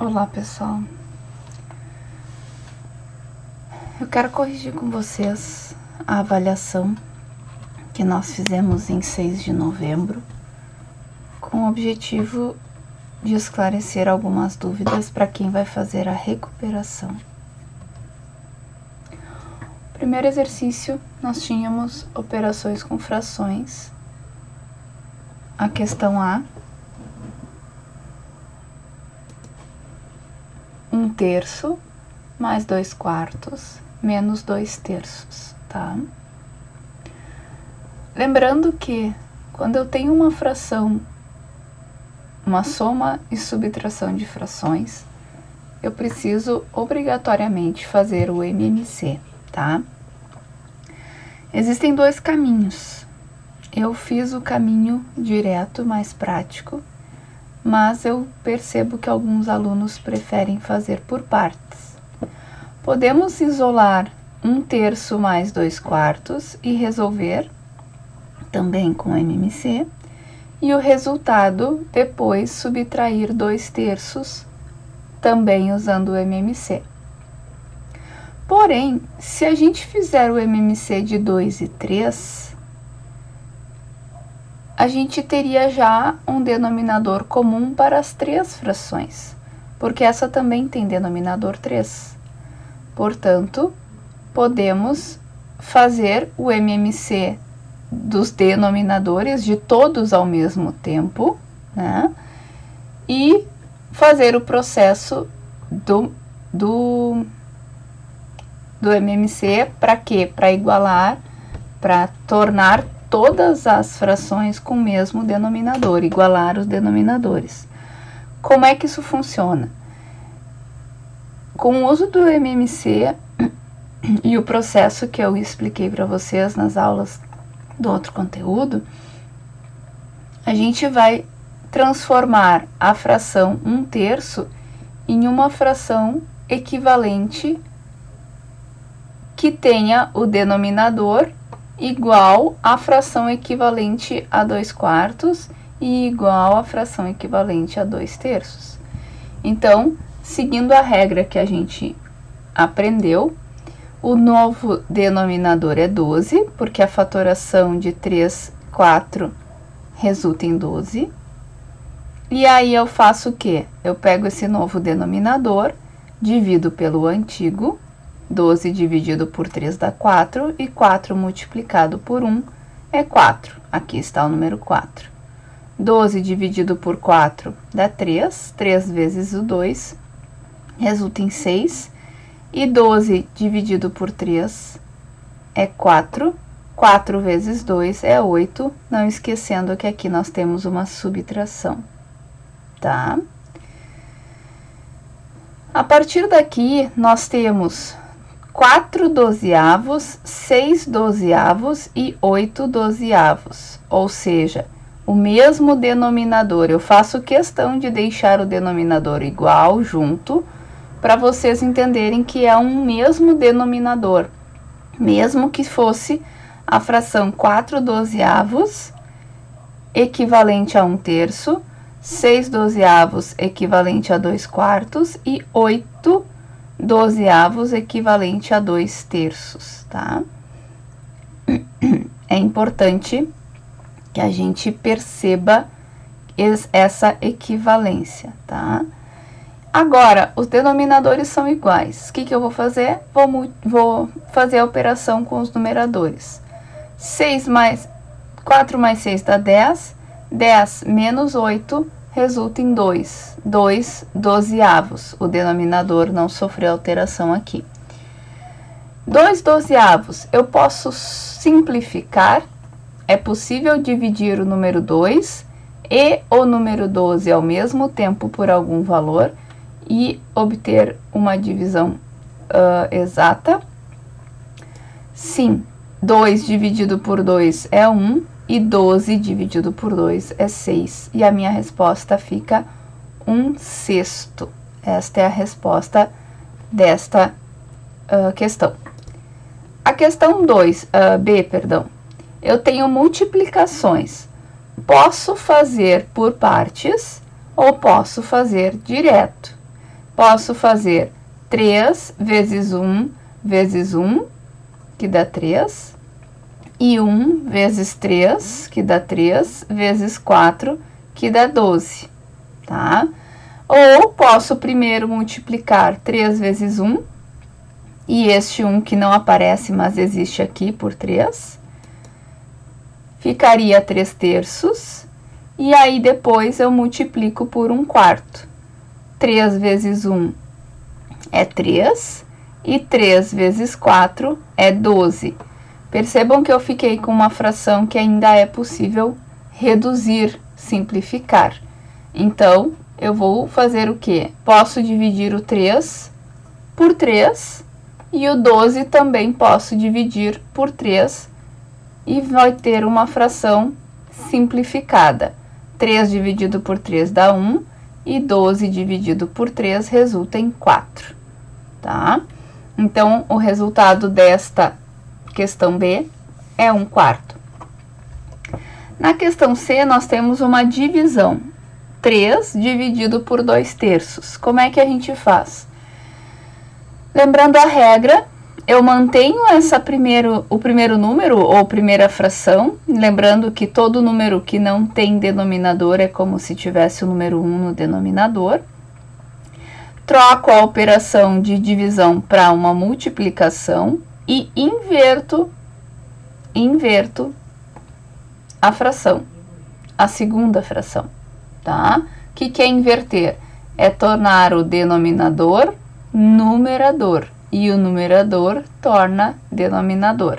Olá, pessoal. Eu quero corrigir com vocês a avaliação que nós fizemos em 6 de novembro, com o objetivo de esclarecer algumas dúvidas para quem vai fazer a recuperação. Primeiro exercício, nós tínhamos operações com frações. A questão A, 1/3 mais 2/4 menos 2/3, tá? Lembrando que quando eu tenho uma fração, uma soma e subtração de frações, eu preciso obrigatoriamente fazer o MMC, tá? Existem dois caminhos. Eu fiz o caminho direto, mais prático, mas eu percebo que alguns alunos preferem fazer por partes. Podemos isolar 1/3 mais 2/4 e resolver também com MMC, e o resultado depois subtrair 2/3 também usando o MMC. Porém, se a gente fizer o MMC de 2 e 3, a gente teria já um denominador comum para as 3 frações, porque essa também tem denominador 3. Portanto, podemos fazer o MMC dos denominadores de todos ao mesmo tempo, né? E fazer o processo do MMC para quê? Para igualar, para tornar todas as frações com o mesmo denominador, igualar os denominadores. Como é que isso funciona? Com o uso do MMC e o processo que eu expliquei para vocês nas aulas do outro conteúdo, a gente vai transformar a fração 1/3 em uma fração equivalente que tenha o denominador igual à fração equivalente a 2/4 e igual à fração equivalente a 2/3. Então, seguindo a regra que a gente aprendeu, o novo denominador é 12, porque a fatoração de 3, 4 resulta em 12. E aí eu faço o quê? Eu pego esse novo denominador, divido pelo antigo, 12 dividido por 3 dá 4, e 4 multiplicado por 1 é 4. Aqui está o número 4. 12 dividido por 4 dá 3, 3 vezes o 2 resulta em 6, e 12 dividido por 3 é 4, 4 vezes 2 é 8, não esquecendo que aqui nós temos uma subtração, tá? A partir daqui, nós temos 4 dozeavos, 6 dozeavos e 8 dozeavos, ou seja, o mesmo denominador. Eu faço questão de deixar o denominador igual junto, para vocês entenderem que é um mesmo denominador, mesmo que fosse a fração 4 dozeavos, equivalente a 1/3, 6 dozeavos, equivalente a 2/4, e 8 dozeavos, equivalente a 2/3, tá? É importante que a gente perceba essa equivalência, tá? Agora, os denominadores são iguais. O que eu vou fazer? Vou fazer a operação com os numeradores. 4 mais 6 dá 10. 10 menos 8 resulta em 2. 2 dozeavos. O denominador não sofreu alteração aqui. 2 dozeavos. Eu posso simplificar. É possível dividir o número 2 e o número 12 ao mesmo tempo por algum valor e obter uma divisão exata? Sim, 2 dividido por 2 é 1 e 12 dividido por 2 é 6. E a minha resposta fica 1/6. Esta é a resposta desta questão. A questão B, eu tenho multiplicações. Posso fazer por partes ou posso fazer direto. posso fazer 3 vezes 1 vezes 1, que dá 3, e 1 vezes 3, que dá 3, vezes 4, que dá 12, tá? Ou posso primeiro multiplicar 3 vezes 1, e este 1 que não aparece, mas existe aqui por 3, ficaria 3 terços, e aí depois eu multiplico por 1 quarto. 3 vezes 1 é 3, e 3 vezes 4 é 12. Percebam que eu fiquei com uma fração que ainda é possível reduzir, simplificar. Então, eu vou fazer o quê? Posso dividir o 3 por 3, e o 12 também posso dividir por 3, e vai ter uma fração simplificada. 3 dividido por 3 dá 1, e 12 dividido por 3 resulta em 4, tá? Então, o resultado desta questão B é 1 quarto. Na questão C, nós temos uma divisão. 3 dividido por 2 terços. Como é que a gente faz? Lembrando a regra, eu mantenho o primeiro número ou primeira fração, lembrando que todo número que não tem denominador é como se tivesse o número 1 no denominador. Troco a operação de divisão para uma multiplicação e inverto a fração, a segunda fração, tá? O que é inverter? É tornar o denominador numerador e o numerador torna denominador.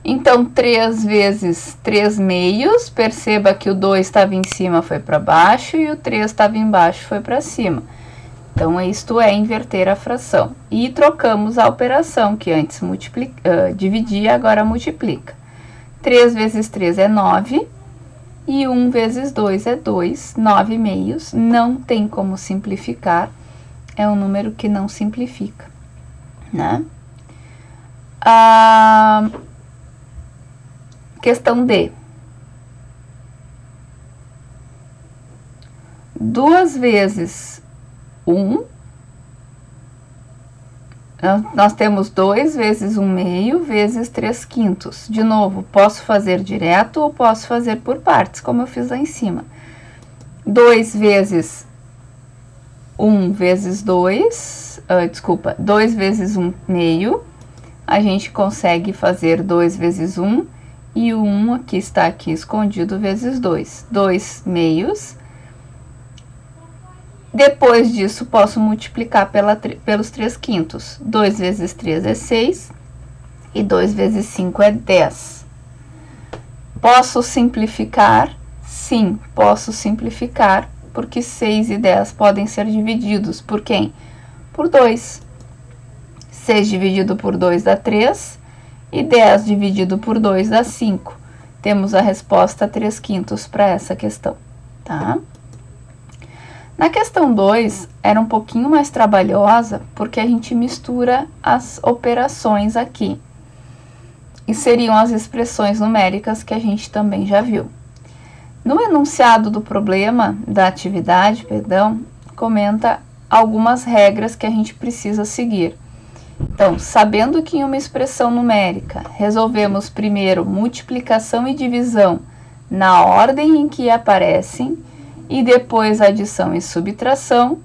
Então, 3 vezes 3 meios, perceba que o 2 estava em cima, foi para baixo, e o 3 estava embaixo, foi para cima. Então, isto é inverter a fração. E trocamos a operação, que antes dividia, agora multiplica. 3 vezes 3 é 9, e 1 vezes 2 é 2, 9 meios, não tem como simplificar, é um número que não simplifica, né? Questão D. 2 vezes 1, nós temos 2 vezes 1 meio vezes 3 quintos. De novo, posso fazer direto ou posso fazer por partes, como eu fiz lá em cima. 2 vezes 1 vezes 2, 2 vezes 1 meio, a gente consegue fazer 2 vezes 1, e o 1 aqui está aqui escondido vezes 2, 2 meios. Depois disso, posso multiplicar pelos 3 quintos. 2 vezes 3 é 6, e 2 vezes 5 é 10. Posso simplificar? Sim, posso simplificar, porque 6 e 10 podem ser divididos por quem? Por 2. 6 dividido por 2 dá 3, e 10 dividido por 2 dá 5. Temos a resposta 3 quintos para essa questão, tá? Na questão 2, era um pouquinho mais trabalhosa, porque a gente mistura as operações aqui. E seriam as expressões numéricas que a gente também já viu. No enunciado do problema, da atividade, comenta algumas regras que a gente precisa seguir. Então, sabendo que em uma expressão numérica, resolvemos primeiro multiplicação e divisão na ordem em que aparecem, e depois adição e subtração,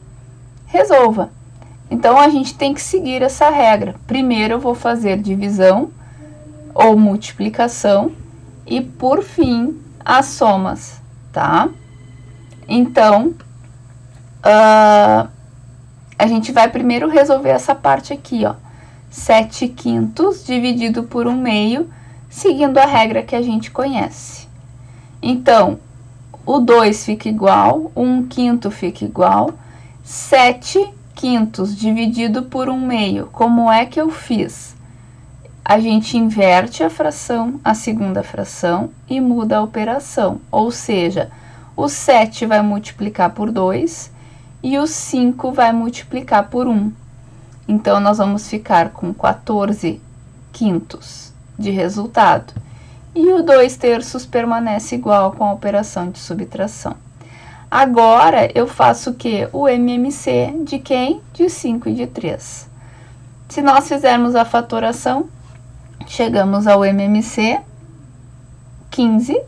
resolva. Então, a gente tem que seguir essa regra. Primeiro eu vou fazer divisão ou multiplicação e, por fim, as somas, tá? Então, a gente vai primeiro resolver essa parte aqui, ó. 7 quintos dividido por 1 meio, seguindo a regra que a gente conhece. Então, o 2 fica igual, 1 quinto fica igual, 7 quintos dividido por 1 meio. Como é que eu fiz? A gente inverte a fração, a segunda fração, e muda a operação. Ou seja, o 7 vai multiplicar por 2 e o 5 vai multiplicar por 1. Então, nós vamos ficar com 14 quintos de resultado. E o 2 terços permanece igual com a operação de subtração. Agora, eu faço o quê? O MMC de quem? De 5 e de 3. Se nós fizermos a fatoração, chegamos ao MMC 15.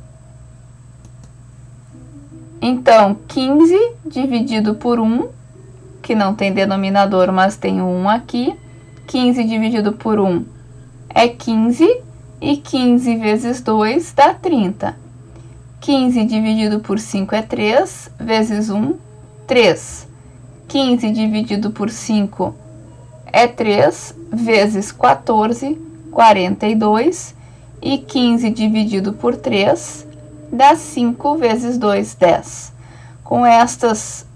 Então, 15 dividido por 1, que não tem denominador, mas tem um 1 aqui. 15 dividido por 1 é 15, e 15 vezes 2 dá 30. 15 dividido por 5 é 3, vezes 1, 3. 15 dividido por 5 é 3, vezes 14, 42. E 15 dividido por 3 dá 5, vezes 2, 10. Com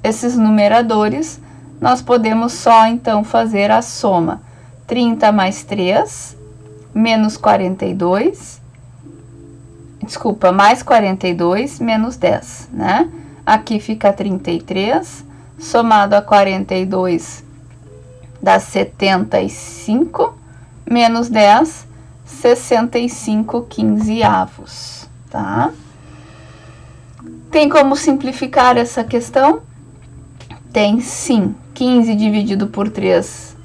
esses numeradores, nós podemos só, então, fazer a soma. 30 mais 3, menos 42... Desculpa, mais 42 menos 10, né? Aqui fica 33, somado a 42 dá 75, menos 10, 65 quinzeavos, tá? Tem como simplificar essa questão? Tem sim. 15 dividido por 3,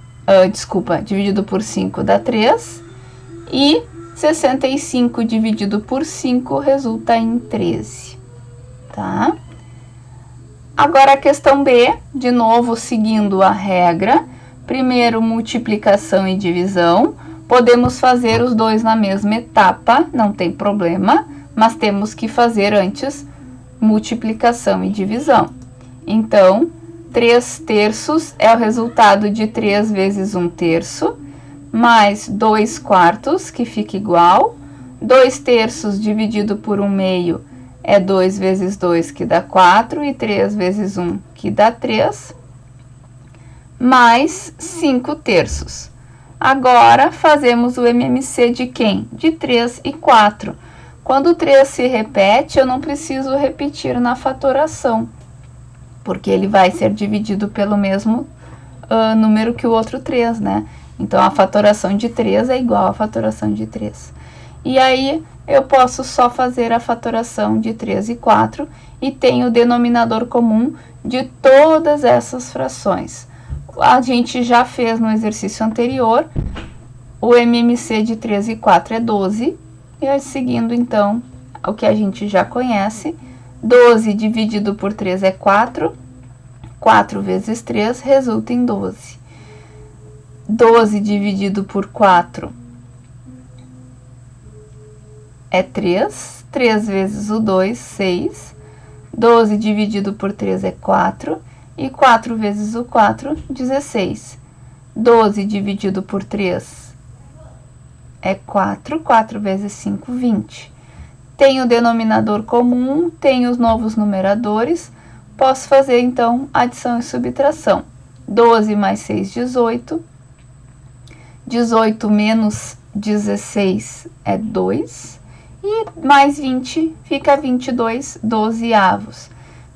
dividido por 5 dá 3, e 65 dividido por 5 resulta em 13, tá? Agora a questão B, de novo seguindo a regra, primeiro multiplicação e divisão, podemos fazer os dois na mesma etapa, não tem problema, mas temos que fazer antes multiplicação e divisão. Então, 3 terços é o resultado de 3 vezes 1 terço, mais 2 quartos, que fica igual. 2 terços dividido por 1 meio é 2 vezes 2, que dá 4, e 3 vezes 1, que dá 3, mais 5 terços. Agora, fazemos o MMC de quem? De 3 e 4. Quando o 3 se repete, eu não preciso repetir na fatoração, porque ele vai ser dividido pelo mesmo número que o outro 3, né? Então, a fatoração de 3 é igual à fatoração de 3. E aí, eu posso só fazer a fatoração de 3 e 4 e tenho o denominador comum de todas essas frações. A gente já fez no exercício anterior, o MMC de 3 e 4 é 12. E aí, seguindo, então, o que a gente já conhece, 12 dividido por 3 é 4. 4 vezes 3 resulta em 12. 12 dividido por 4 é 3. 3 vezes o 2, 6. 12 dividido por 3 é 4. E 4 vezes o 4, 16. 12 dividido por 3 é 4. 4 vezes 5, 20. Tenho o denominador comum, tenho os novos numeradores. Posso fazer, então, adição e subtração. 12 mais 6, 18. 18 menos 16 é 2, e mais 20 fica 22 dozeavos.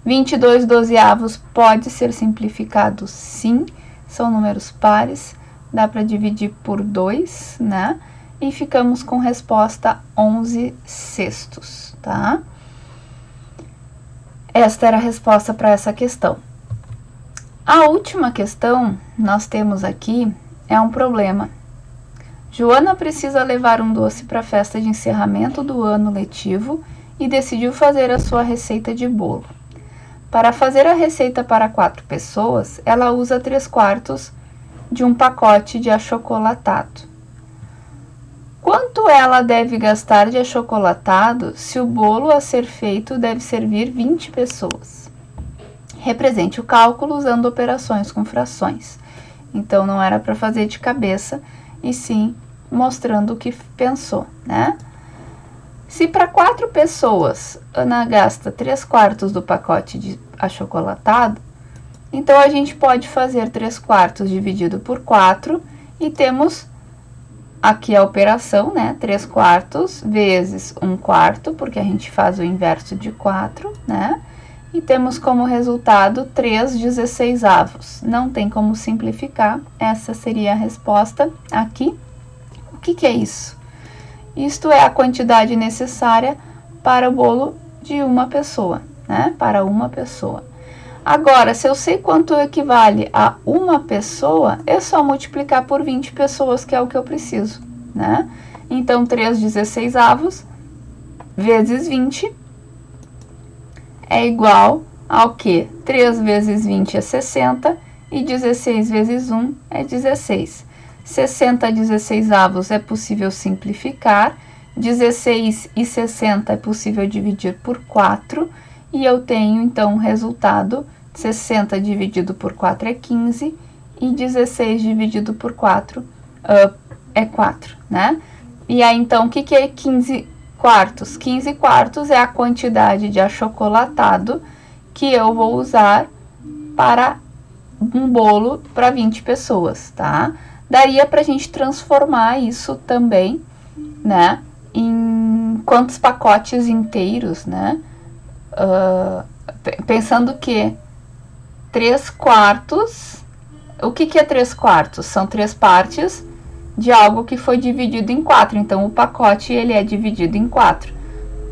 22 dozeavos pode ser simplificado sim, são números pares, dá para dividir por 2, né? E ficamos com resposta 11 sextos, tá? Esta era a resposta para essa questão. A última questão, nós temos aqui, é um problema. Joana precisa levar um doce para a festa de encerramento do ano letivo e decidiu fazer a sua receita de bolo. Para fazer a receita para 4 pessoas, ela usa 3/4 de um pacote de achocolatado. Quanto ela deve gastar de achocolatado se o bolo a ser feito deve servir 20 pessoas? Represente o cálculo usando operações com frações. Então, não era para fazer de cabeça, e sim mostrando o que pensou, né? Se para 4 pessoas, Ana gasta 3/4 do pacote de achocolatado, então a gente pode fazer 3/4 dividido por 4 e temos aqui a operação, né? 3/4 vezes 1/4, porque a gente faz o inverso de 4, né? E temos como resultado 3/16avos. Não tem como simplificar, essa seria a resposta aqui. O que é isso? Isto é a quantidade necessária para o bolo de uma pessoa. né? Para uma pessoa. Agora, se eu sei quanto equivale a uma pessoa, é só multiplicar por 20 pessoas, que é o que eu preciso, né? Então, 3/16 vezes 20 é igual ao que? 3 vezes 20 é 60 e 16 vezes 1 é 16. 60/16 é possível simplificar, 16 e 60 é possível dividir por 4, e eu tenho, então, o resultado: 60 dividido por 4 é 15, e 16 dividido por 4 é 4, né? E aí, então, o que é 15 quartos? 15 quartos é a quantidade de achocolatado que eu vou usar para um bolo para 20 pessoas, tá? Daria para a gente transformar isso também, né, em quantos pacotes inteiros, né? Pensando que 3 quartos, o que é 3 quartos? São 3 partes de algo que foi dividido em 4, então o pacote ele é dividido em 4.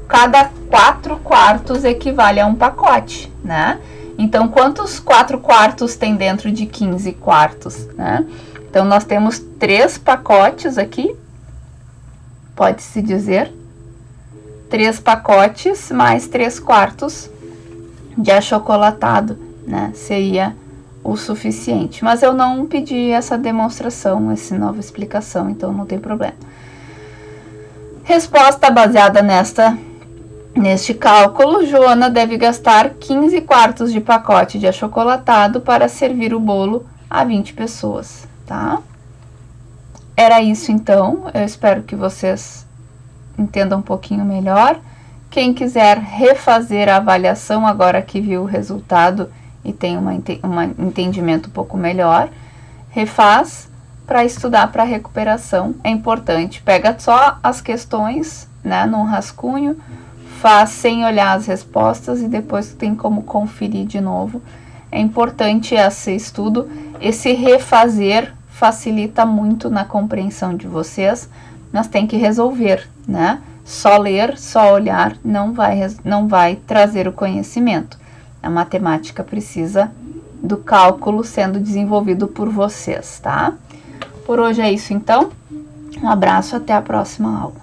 Cada 4 quartos equivale a um pacote, né? Então, quantos 4 quartos tem dentro de 15 quartos, né? Então, nós temos 3 pacotes aqui, pode-se dizer, 3 pacotes mais 3 quartos de achocolatado, né? Seria o suficiente. Mas eu não pedi essa demonstração, essa nova explicação, então não tem problema. Resposta baseada neste cálculo: Joana deve gastar 15 quartos de pacote de achocolatado para servir o bolo a 20 pessoas, tá? Era isso, então. Eu espero que vocês entendam um pouquinho melhor. Quem quiser refazer a avaliação agora que viu o resultado e tem um entendimento um pouco melhor, refaz para estudar para recuperação. É importante, pega só as questões, né, num rascunho, faz sem olhar as respostas e depois tem como conferir de novo. É importante esse estudo, esse refazer facilita muito na compreensão de vocês, mas tem que resolver, né? Só ler, só olhar não vai trazer o conhecimento. A matemática precisa do cálculo sendo desenvolvido por vocês, tá? Por hoje é isso, então. Um abraço, até a próxima aula.